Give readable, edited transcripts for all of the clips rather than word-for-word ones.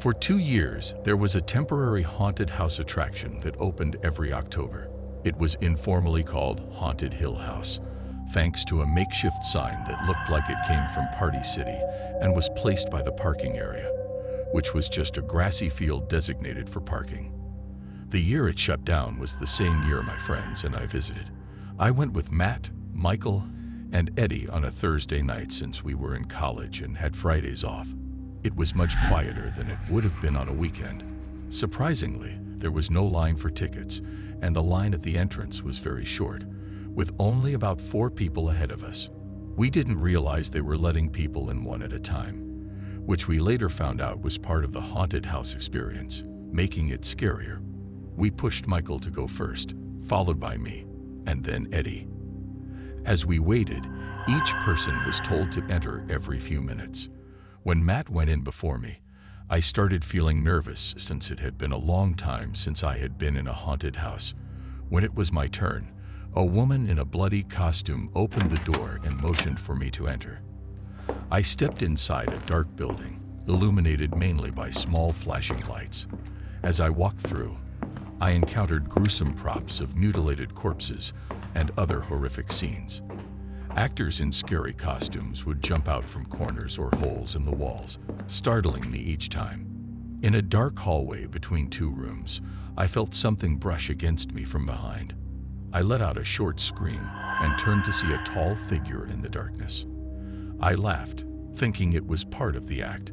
For 2 years, there was a temporary haunted house attraction that opened every October. It was informally called Haunted Hill House, thanks to a makeshift sign that looked like it came from Party City and was placed by the parking area, which was just a grassy field designated for parking. The year it shut down was the same year my friends and I visited. I went with Matt, Michael, and Eddie on a Thursday night since we were in college and had Fridays off. It was much quieter than it would have been on a weekend. Surprisingly, there was no line for tickets, and the line at the entrance was very short, with only about 4 people ahead of us. We didn't realize they were letting people in one at a time, which we later found out was part of the haunted house experience, making it scarier. We pushed Michael to go first, followed by me, and then Eddie. As we waited, each person was told to enter every few minutes. When Matt went in before me, I started feeling nervous since it had been a long time since I had been in a haunted house. When it was my turn, a woman in a bloody costume opened the door and motioned for me to enter. I stepped inside a dark building, illuminated mainly by small flashing lights. As I walked through, I encountered gruesome props of mutilated corpses and other horrific scenes. Actors in scary costumes would jump out from corners or holes in the walls, startling me each time. In a dark hallway between 2 rooms, I felt something brush against me from behind. I let out a short scream and turned to see a tall figure in the darkness. I laughed, thinking it was part of the act,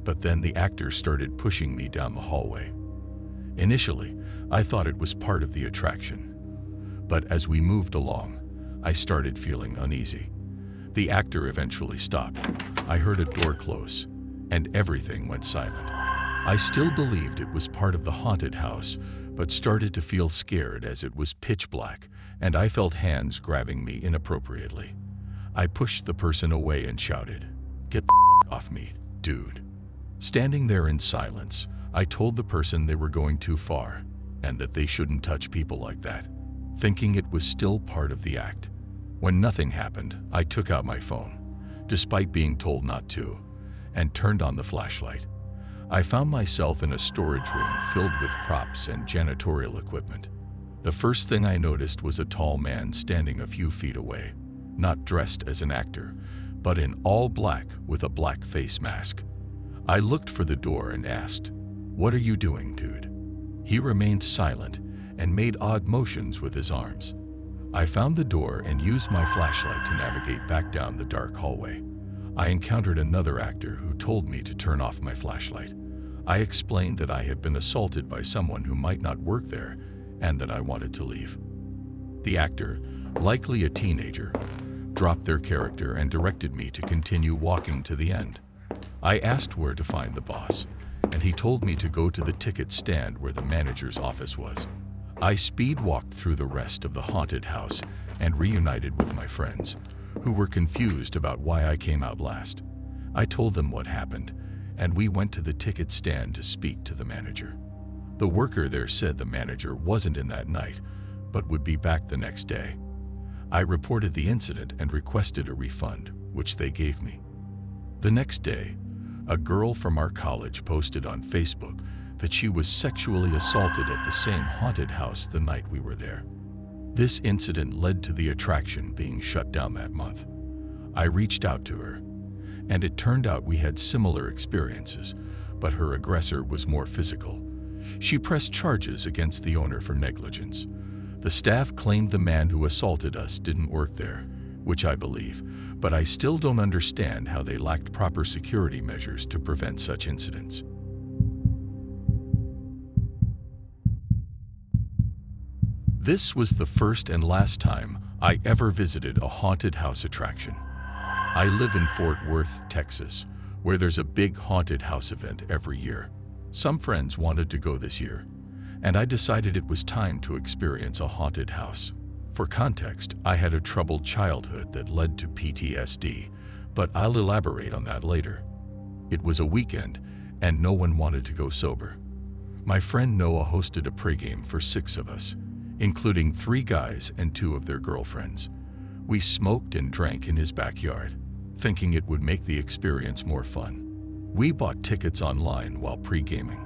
but then the actor started pushing me down the hallway. Initially, I thought it was part of the attraction, but as we moved along, I started feeling uneasy. The actor eventually stopped. I heard a door close, and everything went silent. I still believed it was part of the haunted house, but started to feel scared as it was pitch black, and I felt hands grabbing me inappropriately. I pushed the person away and shouted, "Get the fuck off me, dude." Standing there in silence, I told the person they were going too far, and that they shouldn't touch people like that, thinking it was still part of the act. When nothing happened, I took out my phone, despite being told not to, and turned on the flashlight. I found myself in a storage room filled with props and janitorial equipment. The first thing I noticed was a tall man standing a few feet away, not dressed as an actor, but in all black with a black face mask. I looked for the door and asked, "What are you doing, dude?" He remained silent and made odd motions with his arms. I found the door and used my flashlight to navigate back down the dark hallway. I encountered another actor who told me to turn off my flashlight. I explained that I had been assaulted by someone who might not work there and that I wanted to leave. The actor, likely a teenager, dropped their character and directed me to continue walking to the end. I asked where to find the boss, and he told me to go to the ticket stand where the manager's office was. I speed walked through the rest of the haunted house and reunited with my friends, who were confused about why I came out last. I told them what happened, and we went to the ticket stand to speak to the manager. The worker there said the manager wasn't in that night, but would be back the next day. I reported the incident and requested a refund, which they gave me. The next day, a girl from our college posted on Facebook that she was sexually assaulted at the same haunted house the night we were there. This incident led to the attraction being shut down that month. I reached out to her, and it turned out we had similar experiences, but her aggressor was more physical. She pressed charges against the owner for negligence. The staff claimed the man who assaulted us didn't work there, which I believe, but I still don't understand how they lacked proper security measures to prevent such incidents. This was the first and last time I ever visited a haunted house attraction. I live in Fort Worth, Texas, where there's a big haunted house event every year. Some friends wanted to go this year, and I decided it was time to experience a haunted house. For context, I had a troubled childhood that led to PTSD, but I'll elaborate on that later. It was a weekend, and no one wanted to go sober. My friend Noah hosted a pregame for 6 of us, including 3 guys and 2 of their girlfriends. We smoked and drank in his backyard, thinking it would make the experience more fun. We bought tickets online while pre-gaming.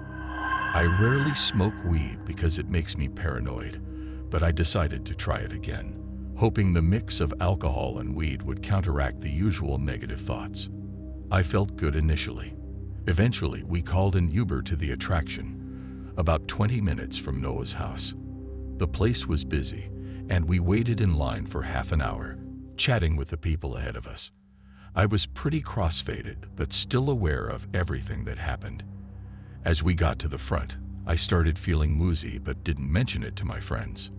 I rarely smoke weed because it makes me paranoid, but I decided to try it again, hoping the mix of alcohol and weed would counteract the usual negative thoughts. I felt good initially. Eventually, we called an Uber to the attraction, about 20 minutes from Noah's house. The place was busy, and we waited in line for half an hour, chatting with the people ahead of us. I was pretty cross-faded, but still aware of everything that happened. As we got to the front, I started feeling woozy but didn't mention it to my friends.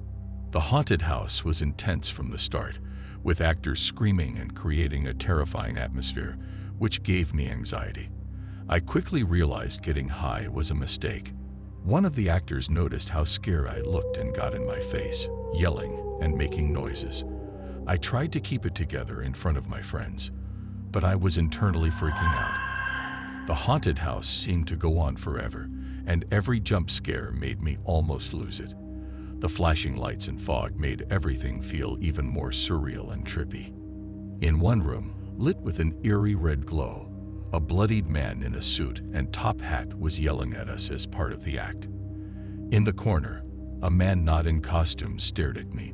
The haunted house was intense from the start, with actors screaming and creating a terrifying atmosphere, which gave me anxiety. I quickly realized getting high was a mistake. One of the actors noticed how scared I looked and got in my face, yelling and making noises. I tried to keep it together in front of my friends, but I was internally freaking out. The haunted house seemed to go on forever, and every jump scare made me almost lose it. The flashing lights and fog made everything feel even more surreal and trippy. In one room, lit with an eerie red glow, a bloodied man in a suit and top hat was yelling at us as part of the act. In the corner, a man not in costume stared at me.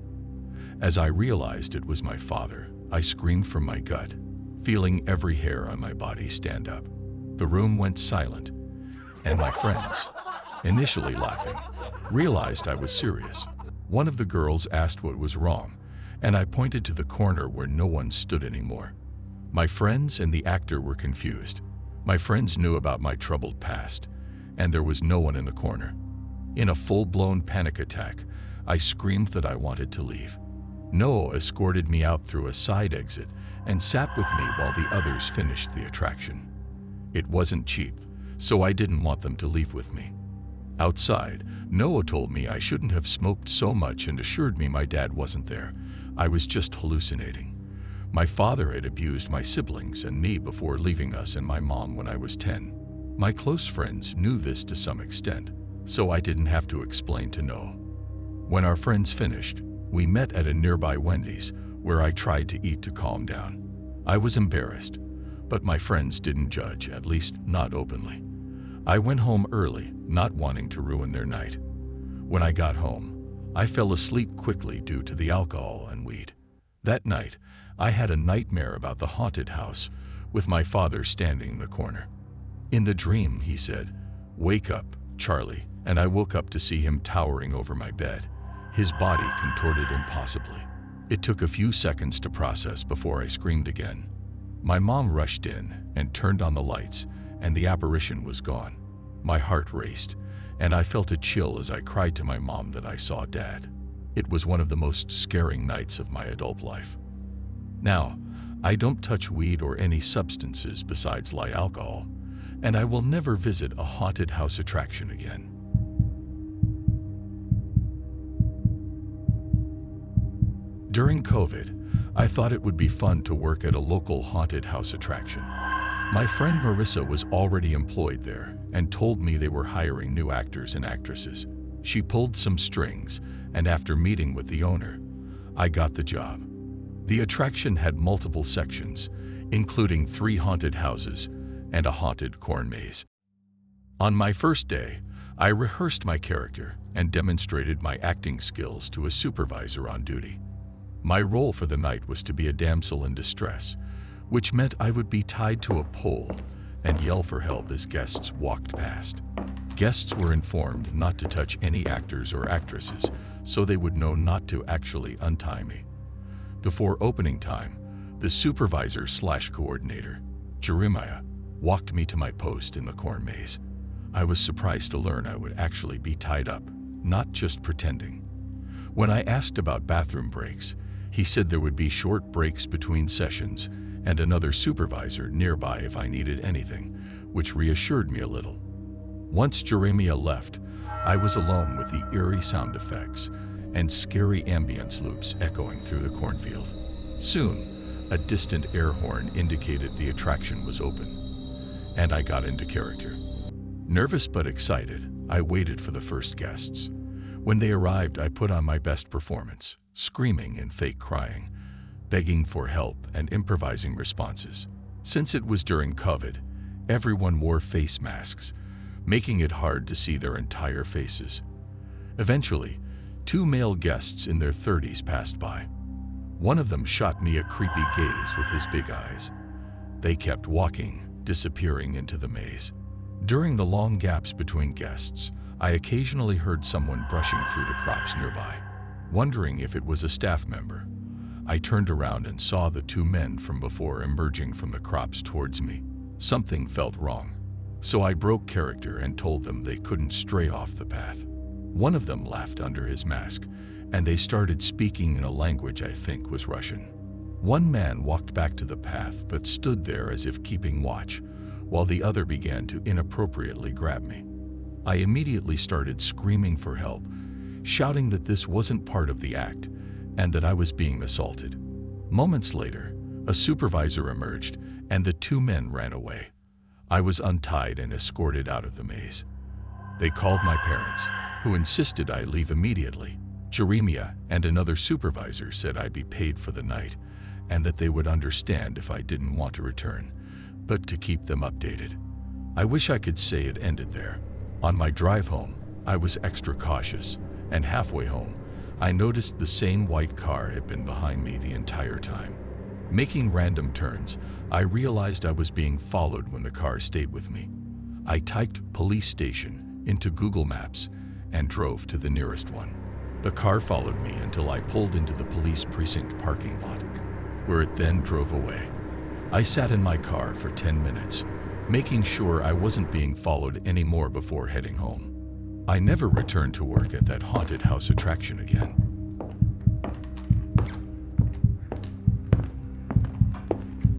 As I realized it was my father, I screamed from my gut, feeling every hair on my body stand up. The room went silent, and my friends, initially laughing, realized I was serious. One of the girls asked what was wrong, and I pointed to the corner where no one stood anymore. My friends and the actor were confused. My friends knew about my troubled past, and there was no one in the corner. In a full-blown panic attack, I screamed that I wanted to leave. Noah escorted me out through a side exit and sat with me while the others finished the attraction. It wasn't cheap, so I didn't want them to leave with me. Outside, Noah told me I shouldn't have smoked so much and assured me my dad wasn't there. I was just hallucinating. My father had abused my siblings and me before leaving us and my mom when I was 10. My close friends knew this to some extent, so I didn't have to explain to Noah. When our friends finished, we met at a nearby Wendy's where I tried to eat to calm down. I was embarrassed, but my friends didn't judge, at least not openly. I went home early, not wanting to ruin their night. When I got home, I fell asleep quickly due to the alcohol and weed. That night, I had a nightmare about the haunted house with my father standing in the corner. In the dream, he said, "Wake up, Charlie," and I woke up to see him towering over my bed, his body contorted impossibly. It took a few seconds to process before I screamed again. My mom rushed in and turned on the lights, and the apparition was gone. My heart raced, and I felt a chill as I cried to my mom that I saw Dad. It was one of the most scaring nights of my adult life. Now, I don't touch weed or any substances besides light alcohol, and I will never visit a haunted house attraction again. During COVID, I thought it would be fun to work at a local haunted house attraction. My friend Marissa was already employed there and told me they were hiring new actors and actresses. She pulled some strings, and after meeting with the owner, I got the job. The attraction had multiple sections, including 3 haunted houses and a haunted corn maze. On my first day, I rehearsed my character and demonstrated my acting skills to a supervisor on duty. My role for the night was to be a damsel in distress, which meant I would be tied to a pole and yell for help as guests walked past. Guests were informed not to touch any actors or actresses, so they would know not to actually untie me. Before opening time, the supervisor/coordinator, Jeremiah, walked me to my post in the corn maze. I was surprised to learn I would actually be tied up, not just pretending. When I asked about bathroom breaks, he said there would be short breaks between sessions and another supervisor nearby if I needed anything, which reassured me a little. Once Jeremiah left, I was alone with the eerie sound effects and scary ambience loops echoing through the cornfield. Soon, a distant air horn indicated the attraction was open, and I got into character. Nervous but excited, I waited for the first guests. When they arrived, I put on my best performance, screaming and fake crying, begging for help and improvising responses. Since it was during COVID, Everyone wore face masks, making it hard to see their entire faces. Eventually, two male guests in their 30s passed by. One of them shot me a creepy gaze with his big eyes. They kept walking, disappearing into the maze. During the long gaps between guests, I occasionally heard someone brushing through the crops nearby. Wondering if it was a staff member, I turned around and saw the two men from before emerging from the crops towards me. Something felt wrong, so I broke character and told them they couldn't stray off the path. One of them laughed under his mask, and they started speaking in a language I think was Russian. One man walked back to the path but stood there as if keeping watch, while the other began to inappropriately grab me. I immediately started screaming for help, shouting that this wasn't part of the act and that I was being assaulted. Moments later, a supervisor emerged and the two men ran away. I was untied and escorted out of the maze. They called my parents, who insisted I leave immediately. Jeremiah and another supervisor said I'd be paid for the night and that they would understand if I didn't want to return, but to keep them updated. I wish I could say it ended there. On my drive home, I was extra cautious, and halfway home, I noticed the same white car had been behind me the entire time. Making random turns, I realized I was being followed when the car stayed with me. I typed police station into Google Maps and drove to the nearest one. The car followed me until I pulled into the police precinct parking lot, where it then drove away. I sat in my car for 10 minutes, making sure I wasn't being followed anymore before heading home. I never returned to work at that haunted house attraction again.